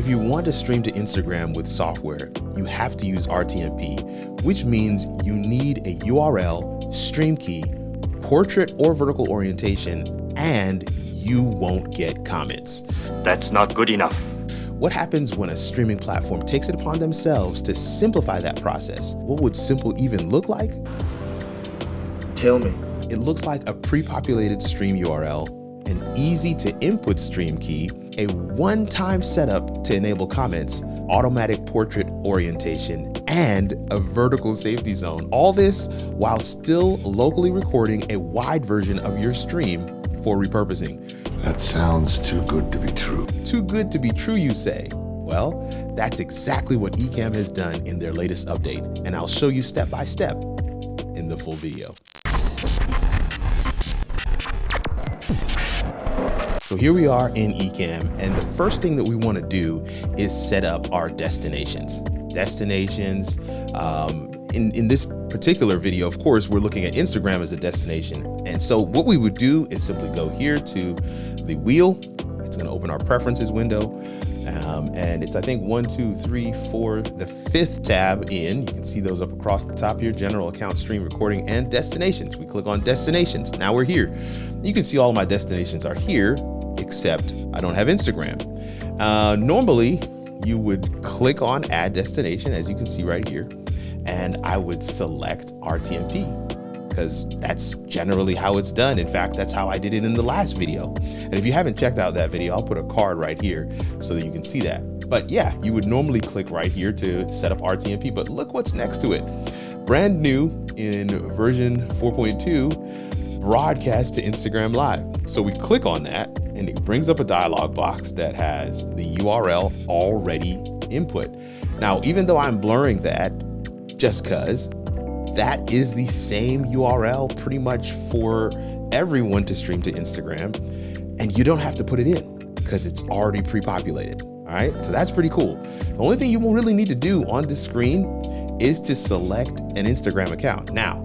If you want to stream to Instagram with software, you have to use RTMP, which means you need a URL, stream key, portrait or vertical orientation, and you won't get comments. That's not good enough. What happens when a streaming platform takes it upon themselves to simplify that process? What would simple even look like? Tell me. It looks like a pre-populated stream URL, an easy to input stream key, a one-time setup to enable comments, automatic portrait orientation, and a vertical safety zone. All this while still locally recording a wide version of your stream for repurposing. That sounds too good to be true. Too good to be true, you say? Well, that's exactly what Ecamm has done in their latest update, and I'll show you step by step in the full video. So here we are in Ecamm, and the first thing that we want to do is set up our destinations. In this particular video, of course, we're looking at Instagram as a destination. And so what we would do is simply go here to the wheel. It's going to open our preferences window. And it's, I think, 1, 2, 3, 4, the 5th tab in. You can see those up across the top here: general, account, stream, recording, and destinations. We click on destinations. Now we're here. You can see all of my destinations are here, except I don't have Instagram. Normally, you would click on add destination, as you can see right here, and I would select RTMP, because that's generally how it's done. In fact, that's how I did it in the last video. And if you haven't checked out that video, I'll put a card right here so that you can see that. But yeah, you would normally click right here to set up RTMP, but look what's next to it. Brand new in version 4.2, broadcast to Instagram Live. So we click on that and it brings up a dialog box that has the URL already input. Now, even though I'm blurring that just cause, that is the same URL pretty much for everyone to stream to Instagram, and you don't have to put it in because it's already pre-populated. All right, so that's pretty cool. The only thing you will really need to do on this screen is to select an Instagram account. Now,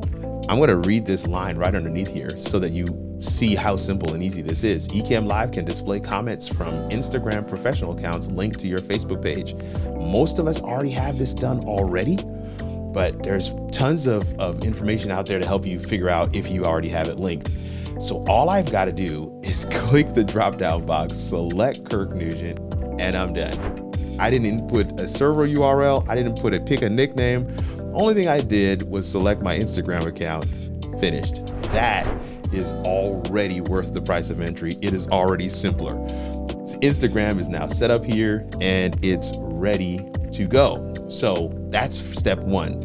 I'm going to read this line right underneath here so that you see how simple and easy this is. Ecamm Live can display comments from Instagram professional accounts linked to your Facebook page. Most of us already have this done already, but there's tons of information out there to help you figure out if you already have it linked. So all I've got to do is click the drop-down box, select Kirk Nugent, and I'm done. I didn't input a server URL. I didn't pick a nickname. Only thing I did was select my Instagram account. Finished. That is already worth the price of entry. It is already simpler. So Instagram is now set up here and it's ready to go. So that's step one.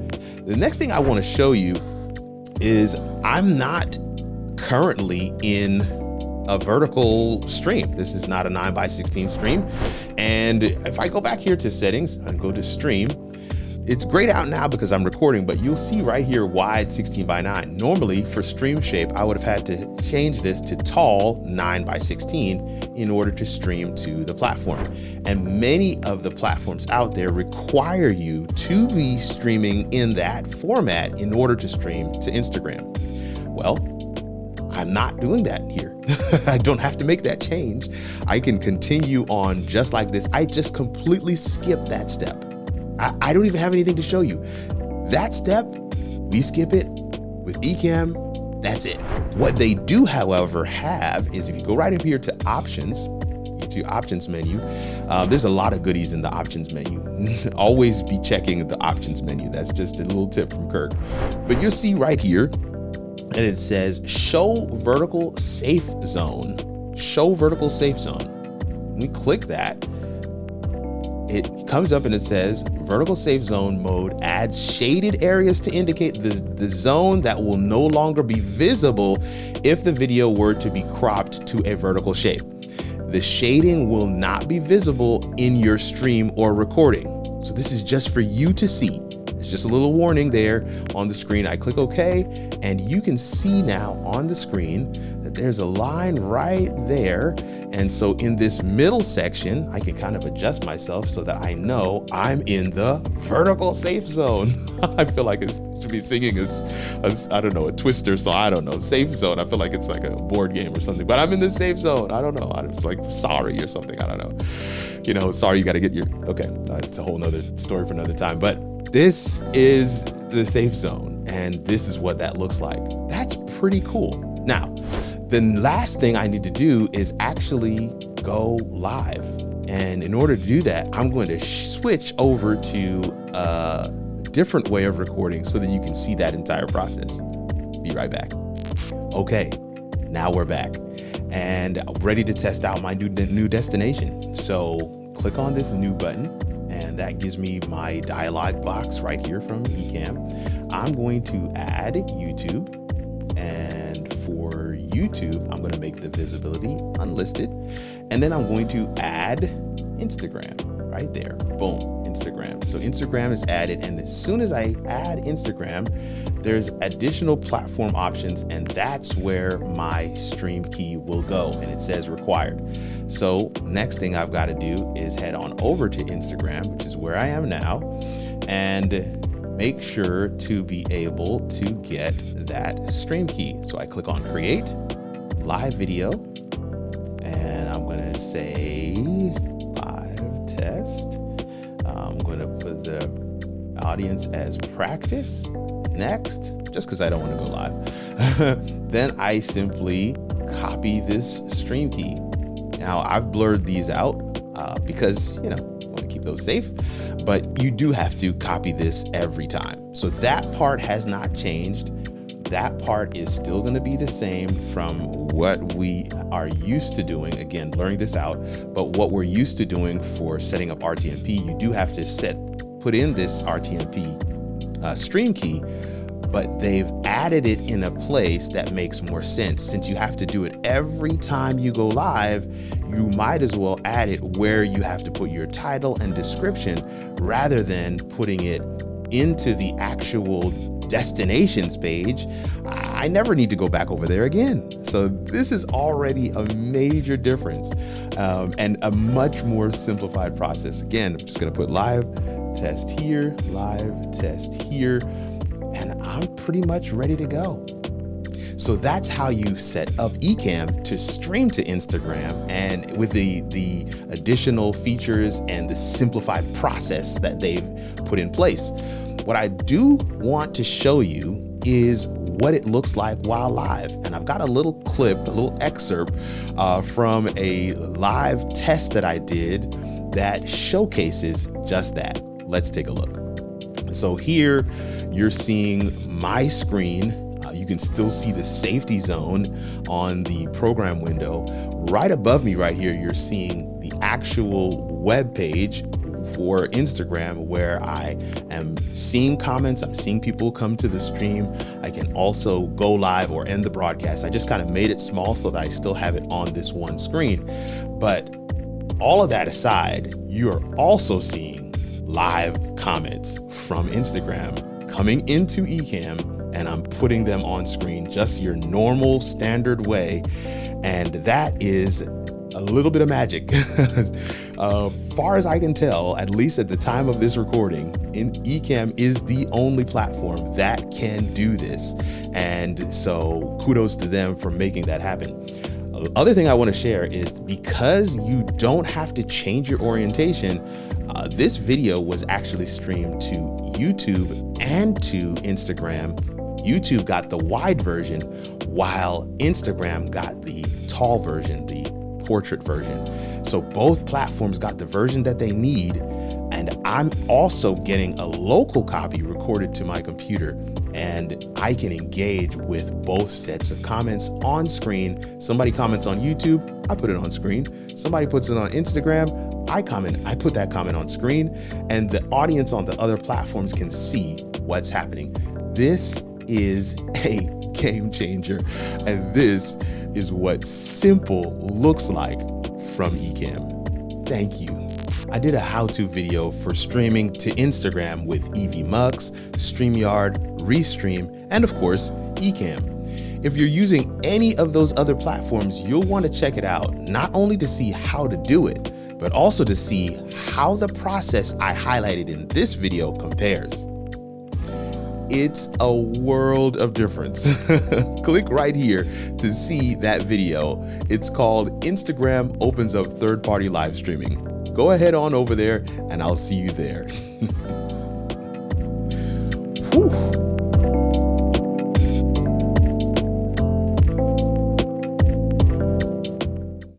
The next thing I want to show you is I'm not currently in a vertical stream. This is not a 9:16 stream. And if I go back here to settings and go to stream, it's grayed out now because I'm recording, but you'll see right here wide 16:9. Normally for stream shape, I would have had to change this to tall 9:16 in order to stream to the platform. And many of the platforms out there require you to be streaming in that format in order to stream to Instagram. Well, I'm not doing that here. I don't have to make that change. I can continue on just like this. I just completely skip that step. I don't even have anything to show you. That step, we skip it with Ecamm. That's it. What they do, however, have is if you go right up here to options, to options menu, there's a lot of goodies in the options menu. Always be checking the options menu. That's just a little tip from Kirk. But you'll see right here, and it says show vertical safe zone. Show vertical safe zone. When we click that, it comes up and it says vertical safe zone mode adds shaded areas to indicate the zone that will no longer be visible if the video were to be cropped to a vertical shape. The shading will not be visible in your stream or recording. So this is just for you to see. It's just a little warning there on the screen. I click OK, and you can see now on the screen that there's a line right there. And so in this middle section, I can kind of adjust myself so that I know I'm in the vertical safe zone. I feel like it should be singing I don't know, a Twister song. I don't know, safe zone. I feel like it's like a board game or something, but I'm in the safe zone. I don't know. It's like sorry or something. I don't know. Sorry, you got to get okay. It's a whole nother story for another time, but this is the safe zone and this is what that looks like. That's pretty cool. Now, the last thing I need to do is actually go live. And in order to do that, I'm going to switch over to a different way of recording so that you can see that entire process. Be right back. Okay, now we're back and ready to test out my new destination. So click on this new button and that gives me my dialog box right here from Ecamm. I'm going to add YouTube. For YouTube, I'm going to make the visibility unlisted. And then I'm going to add Instagram right there. Boom, Instagram. So Instagram is added. And as soon as I add Instagram, there's additional platform options. And that's where my stream key will go. And it says required. So next thing I've got to do is head on over to Instagram, which is where I am now, and make sure to be able to get that stream key. So I click on create live video and I'm going to say live test. I'm going to put the audience as practice next, just because I don't want to go live. Then I simply copy this stream key. Now I've blurred these out because, I want to keep those safe, but you do have to copy this every time. So that part has not changed. That part is still going to be the same from what we are used to doing. Again, blurring this out, but what we're used to doing for setting up RTMP, you do have to put in this RTMP stream key, but they've added it in a place that makes more sense. Since you have to do it every time you go live, you might as well add it where you have to put your title and description rather than putting it into the actual destinations page. I never need to go back over there again. So this is already a major difference and a much more simplified process. Again, I'm just going to put live test here, and I'm pretty much ready to go. So that's how you set up Ecamm to stream to Instagram, and with the additional features and the simplified process that they've put in place. What I do want to show you is what it looks like while live. And I've got a little clip, a little excerpt from a live test that I did that showcases just that. Let's take a look. So here you're seeing my screen. You can still see the safety zone on the program window. Right above me right here, you're seeing the actual web page for Instagram where I am seeing comments. I'm seeing people come to the stream. I can also go live or end the broadcast. I just kind of made it small so that I still have it on this one screen. But all of that aside, you're also seeing live comments from Instagram coming into Ecamm, and I'm putting them on screen just your normal standard way. And that is a little bit of magic. Far as I can tell, at least at the time of this recording, Ecamm is the only platform that can do this. And so kudos to them for making that happen. Other thing I want to share is because you don't have to change your orientation, this video was actually streamed to YouTube and to Instagram. YouTube got the wide version, while Instagram got the tall version, the portrait version. So both platforms got the version that they need. And I'm also getting a local copy recorded to my computer, and I can engage with both sets of comments on screen. Somebody comments on YouTube, I put it on screen. Somebody puts it on Instagram, I put that comment on screen, and the audience on the other platforms can see what's happening. This is a game changer, and this is what simple looks like from Ecamm. Thank you. I did a how-to video for streaming to Instagram with EV Mux, StreamYard, Restream, and of course, Ecamm. If you're using any of those other platforms, you'll want to check it out, not only to see how to do it, but also to see how the process I highlighted in this video compares. It's a world of difference. Click right here to see that video. It's called Instagram Opens Up Third-Party Live Streaming. Go ahead on over there and I'll see you there.